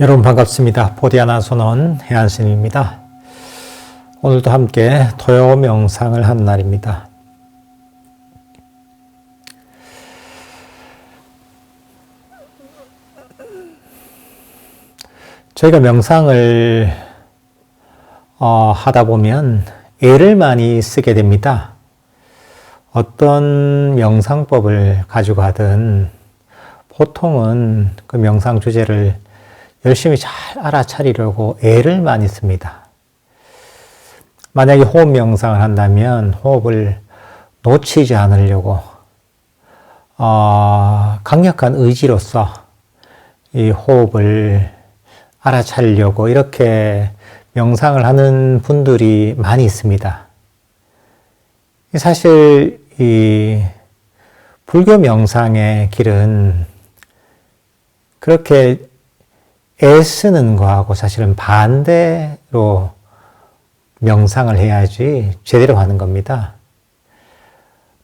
여러분 반갑습니다. 보디아나 선원 해안스님입니다. 오늘도 함께 토요 명상을 한 날입니다. 저희가 명상을 하다 보면 애를 많이 쓰게 됩니다. 어떤 명상법을 가지고 하든 보통은 그 명상 주제를 열심히 잘 알아차리려고 애를 많이 씁니다. 만약에 호흡 명상을 한다면 호흡을 놓치지 않으려고 강력한 의지로서 이 호흡을 알아차리려고 이렇게 명상을 하는 분들이 많이 있습니다. 사실 이 불교 명상의 길은 그렇게 애쓰는 거하고 사실은 반대로 명상을 해야지 제대로 하는 겁니다.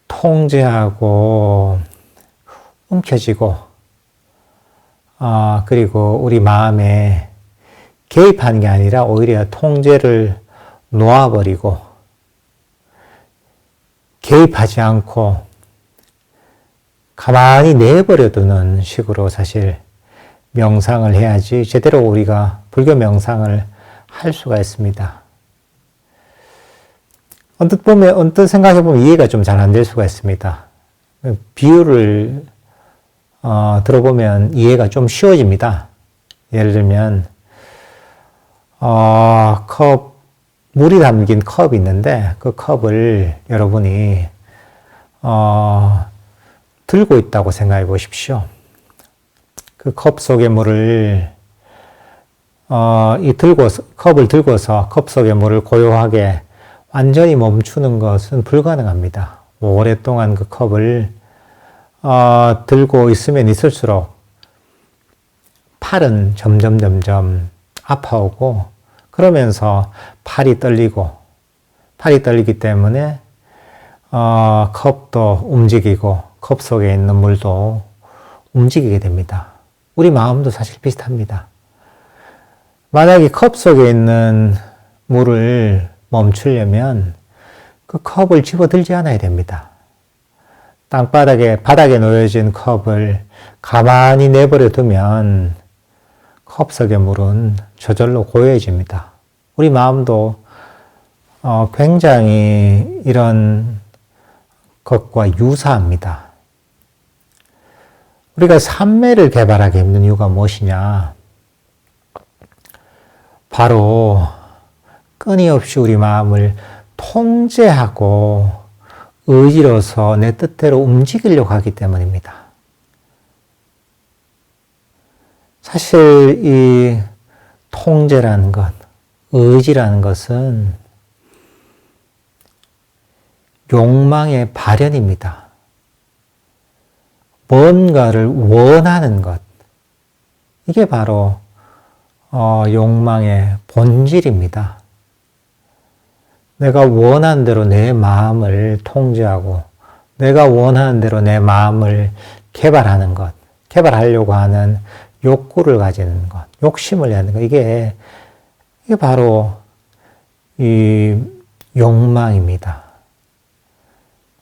통제하고 움켜쥐고 그리고 우리 마음에 개입하는 게 아니라 오히려 통제를 놓아버리고 개입하지 않고 가만히 내버려두는 식으로 사실 명상을 해야지 제대로 우리가 불교 명상을 할 수가 있습니다. 언뜻 생각해보면 이해가 좀 잘 안 될 수가 있습니다. 비유를 들어보면 이해가 좀 쉬워집니다. 예를 들면 물이 담긴 컵이 있는데 그 컵을 여러분이 들고 있다고 생각해 보십시오. 그 컵 속의 물을 컵을 들고서 컵 속의 물을 고요하게 완전히 멈추는 것은 불가능합니다. 오랫동안 그 컵을 들고 있으면 있을수록 팔은 점점 아파오고 그러면서 팔이 떨리기 때문에 컵도 움직이고 컵 속에 있는 물도 움직이게 됩니다. 우리 마음도 사실 비슷합니다. 만약에 컵 속에 있는 물을 멈추려면 그 컵을 집어들지 않아야 됩니다. 바닥에 놓여진 컵을 가만히 내버려 두면 컵 속의 물은 저절로 고요해집니다. 우리 마음도 굉장히 이런 것과 유사합니다. 우리가 삼매를 개발하기 힘든 이유가 무엇이냐? 바로 끊임없이 우리 마음을 통제하고 의지로서 내 뜻대로 움직이려고 하기 때문입니다. 사실 이 통제라는 것, 의지라는 것은 욕망의 발현입니다. 뭔가를 원하는 것. 이게 바로 욕망의 본질입니다. 내가 원하는 대로 내 마음을 통제하고 내가 원하는 대로 내 마음을 개발하는 것. 개발하려고 하는 욕구를 가지는 것. 욕심을 내는 것. 이게 바로 이 욕망입니다.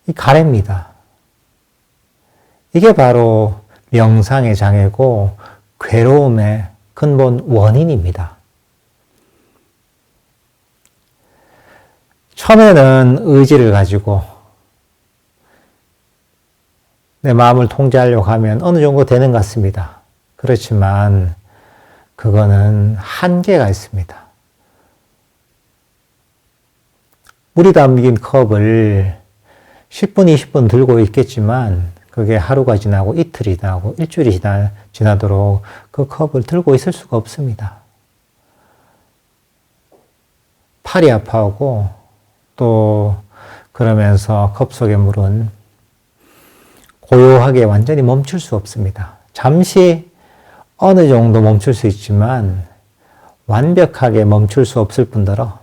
이 가래입니다. 이게 바로 명상의 장애고 괴로움의 근본 원인입니다. 처음에는 의지를 가지고 내 마음을 통제하려고 하면 어느 정도 되는 것 같습니다. 그렇지만 그거는 한계가 있습니다. 물이 담긴 컵을 10분, 20분 들고 있겠지만 그게 하루가 지나고 이틀이 지나고 일주일이 지나도록 그 컵을 들고 있을 수가 없습니다. 팔이 아파하고 또 그러면서 컵 속의 물은 고요하게 완전히 멈출 수 없습니다. 잠시 어느 정도 멈출 수 있지만 완벽하게 멈출 수 없을 뿐더러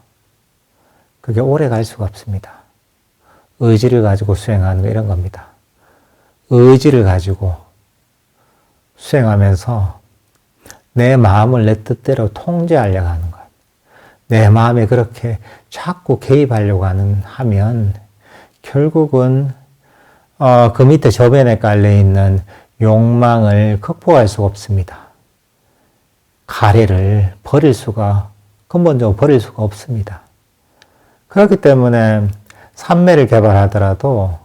그게 오래 갈 수가 없습니다. 의지를 가지고 수행하는 거 이런 겁니다. 의지를 가지고 수행하면서 내 마음을 내 뜻대로 통제하려고 하는 것. 내 마음에 그렇게 자꾸 개입하려고 하면 결국은 그 밑에 저변에 깔려있는 욕망을 극복할 수가 없습니다. 가래를 근본적으로 버릴 수가 없습니다. 그렇기 때문에 삼매를 개발하더라도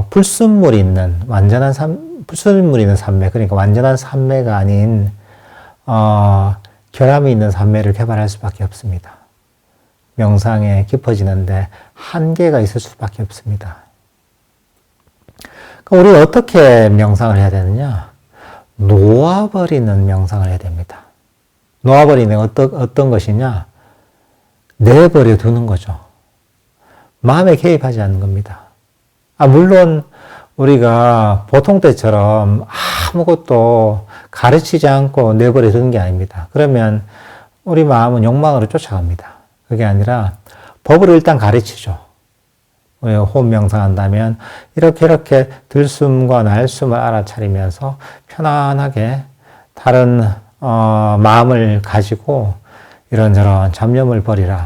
불순물이 있는 불순물이 있는 삼매, 그러니까 완전한 삼매가 아닌 결함이 있는 삼매를 개발할 수밖에 없습니다. 명상에 깊어지는데 한계가 있을 수밖에 없습니다. 그러니까 우리가 어떻게 명상을 해야 되느냐? 놓아버리는 명상을 해야 됩니다. 놓아버리는 어떤 것이냐? 내버려 두는 거죠. 마음에 개입하지 않는 겁니다. 물론 우리가 보통 때처럼 아무것도 가르치지 않고 내버려 두는 게 아닙니다. 그러면 우리 마음은 욕망으로 쫓아갑니다. 그게 아니라 법을 일단 가르치죠. 호흡 명상한다면 이렇게 들숨과 날숨을 알아차리면서 편안하게 다른 마음을 가지고 이런저런 잡념을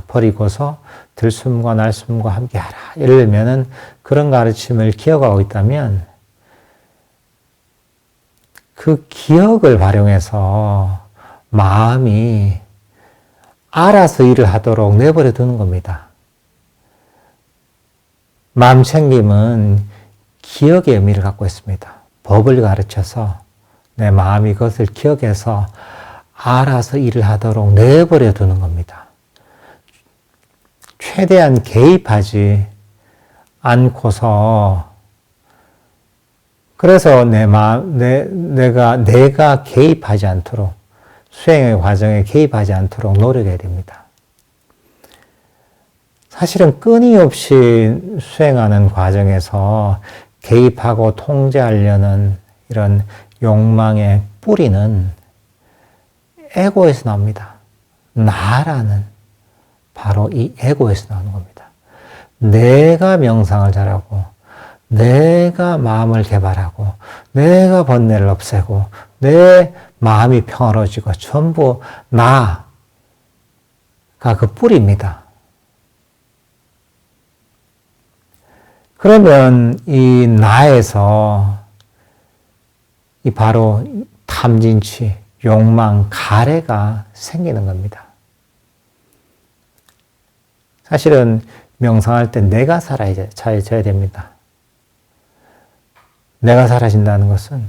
버리고서 들숨과 날숨과 함께하라. 예를 들면은 그런 가르침을 기억하고 있다면 그 기억을 활용해서 마음이 알아서 일을 하도록 내버려 두는 겁니다. 마음 챙김은 기억의 의미를 갖고 있습니다. 법을 가르쳐서 내 마음이 그것을 기억해서 알아서 일을 하도록 내버려 두는 겁니다. 최대한 개입하지 않고서 그래서 내가 개입하지 않도록 수행의 과정에 개입하지 않도록 노력해야 됩니다. 사실은 끊임없이 수행하는 과정에서 개입하고 통제하려는 이런 욕망의 뿌리는 에고에서 나옵니다. 나라는 바로 이 에고에서 나오는 겁니다. 내가 명상을 잘하고, 내가 마음을 개발하고, 내가 번뇌를 없애고, 내 마음이 평화로워지고, 전부 나가 그 뿌리입니다. 그러면 이 나에서 이 바로 탐진치, 욕망, 가래가 생기는 겁니다. 사실은 명상할 때 내가 사라져야 됩니다. 내가 사라진다는 것은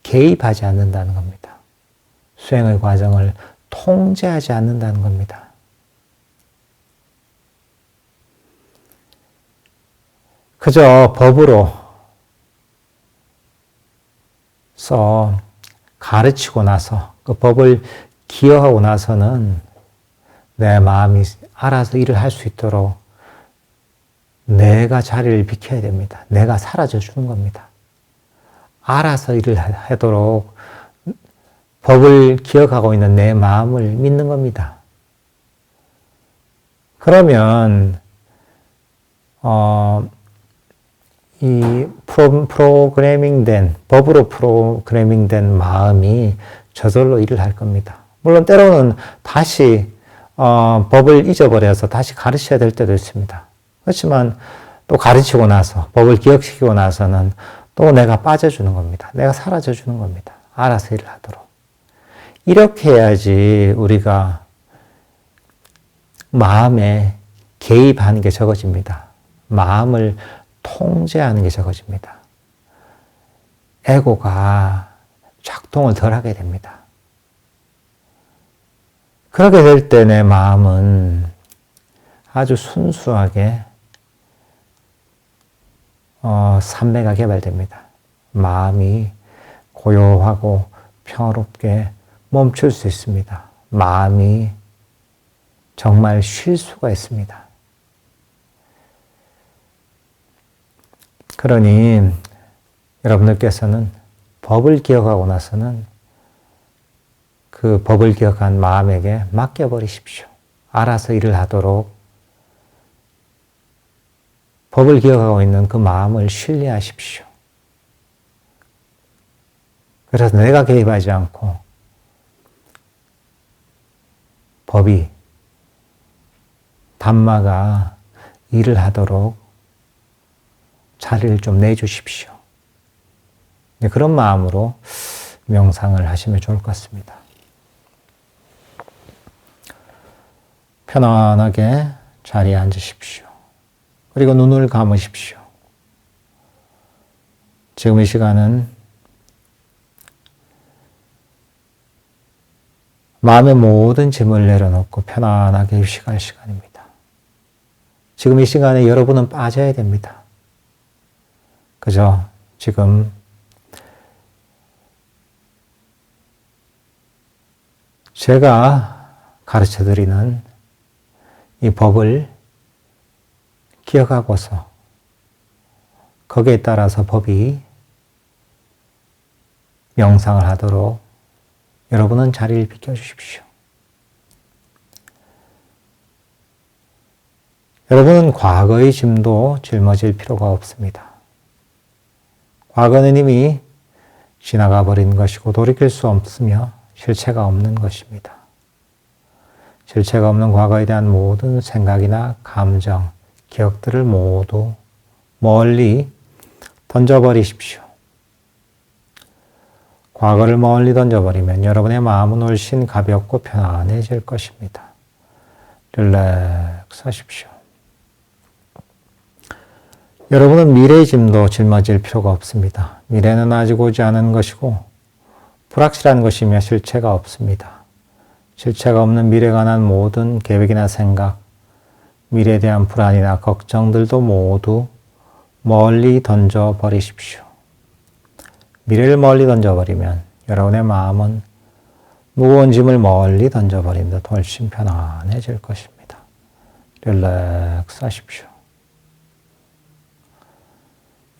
개입하지 않는다는 겁니다. 수행의 과정을 통제하지 않는다는 겁니다. 그저 법으로서 가르치고 나서 그 법을 기여하고 나서는 내 마음이 알아서 일을 할 수 있도록 내가 자리를 비켜야 됩니다. 내가 사라져 주는 겁니다. 알아서 일을 하도록 법을 기억하고 있는 내 마음을 믿는 겁니다. 그러면 이 법으로 프로그래밍된 마음이 저절로 일을 할 겁니다. 물론 때로는 다시 법을 잊어버려서 다시 가르쳐야 될 때도 있습니다. 그렇지만 또 가르치고 나서 법을 기억시키고 나서는 또 내가 빠져주는 겁니다. 내가 사라져주는 겁니다. 알아서 일을 하도록. 이렇게 해야지 우리가 마음에 개입하는 게 적어집니다. 마음을 통제하는 게 적어집니다. 에고가 작동을 덜 하게 됩니다. 그렇게 될 때 내 마음은 아주 순수하게 삼매가 개발됩니다. 마음이 고요하고 평화롭게 멈출 수 있습니다. 마음이 정말 쉴 수가 있습니다. 그러니 여러분들께서는 법을 기억하고 나서는 그 법을 기억한 마음에게 맡겨버리십시오. 알아서 일을 하도록 법을 기억하고 있는 그 마음을 신뢰하십시오. 그래서 내가 개입하지 않고 법이, 담마가 일을 하도록 자리를 좀 내주십시오. 그런 마음으로 명상을 하시면 좋을 것 같습니다. 편안하게 자리에 앉으십시오. 그리고 눈을 감으십시오. 지금 이 시간은 마음의 모든 짐을 내려놓고 편안하게 휴식할 시간입니다. 지금 이 시간에 여러분은 빠져야 됩니다. 그저 지금 제가 가르쳐드리는 이 법을 기억하고서 거기에 따라서 법이 명상을 하도록 여러분은 자리를 비켜주십시오. 여러분은 과거의 짐도 짊어질 필요가 없습니다. 과거는 이미 지나가 버린 것이고 돌이킬 수 없으며 실체가 없는 것입니다. 실체가 없는 과거에 대한 모든 생각이나 감정, 기억들을 모두 멀리 던져버리십시오. 과거를 멀리 던져버리면 여러분의 마음은 훨씬 가볍고 편안해질 것입니다. 릴렉스 하십시오. 여러분은 미래의 짐도 짊어질 필요가 없습니다. 미래는 아직 오지 않은 것이고 불확실한 것이며 실체가 없습니다. 실체가 없는 미래에 관한 모든 계획이나 생각, 미래에 대한 불안이나 걱정들도 모두 멀리 던져버리십시오. 미래를 멀리 던져버리면 여러분의 마음은 무거운 짐을 멀리 던져버린 듯 훨씬 편안해질 것입니다. 릴렉스 하십시오.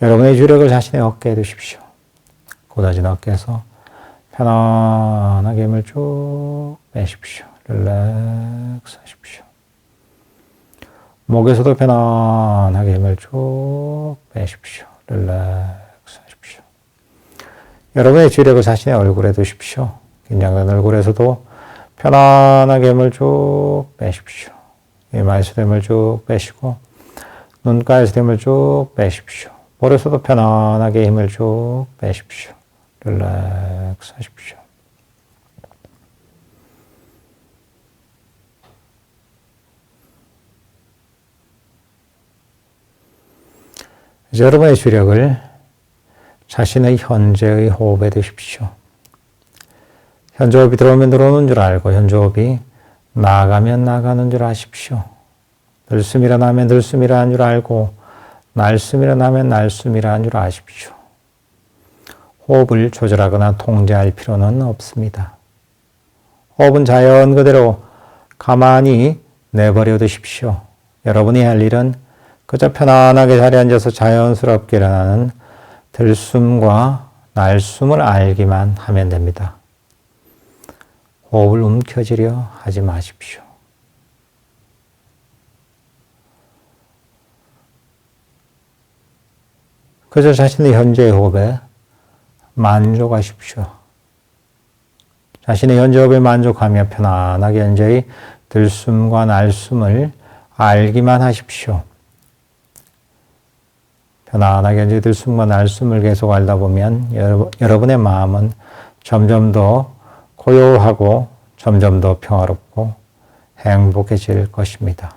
여러분의 주력을 자신의 어깨에 두십시오. 곧아진 어깨에서 편안하게 힘을 쭉 빼십시오. 릴렉스 하십시오. 목에서도 편안하게 힘을 쭉 빼십시오. 릴렉스 하십시오. 여러분의 주력을 자신의 얼굴에 두십시오. 긴장된 얼굴에서도 편안하게 힘을 쭉 빼십시오. 이마에서도 힘을 쭉 빼시고 눈가에서도 힘을 쭉 빼십시오. 볼에서도 편안하게 힘을 쭉 빼십시오. 릴렉스 하십시오. 이제 여러분의 주력을 자신의 현재의 호흡에 두십시오. 현재 호흡이 들어오면 들어오는 줄 알고 현재 호흡이 나가면 나가는 줄 아십시오. 들숨이라 나면 들숨이라 한 줄 알고 날숨이라 나면 날숨이라 한 줄 아십시오. 호흡을 조절하거나 통제할 필요는 없습니다. 호흡은 자연 그대로 가만히 내버려 두십시오. 여러분이 할 일은 그저 편안하게 자리에 앉아서 자연스럽게 일어나는 들숨과 날숨을 알기만 하면 됩니다. 호흡을 움켜쥐려 하지 마십시오. 그저 자신의 현재의 호흡에 만족하십시오. 자신의 현재 호흡에 만족하며 편안하게 현재의 들숨과 날숨을 알기만 하십시오. 편안하게 현재의 들숨과 날숨을 계속 알다 보면 여러분의 마음은 점점 더 고요하고 점점 더 평화롭고 행복해질 것입니다.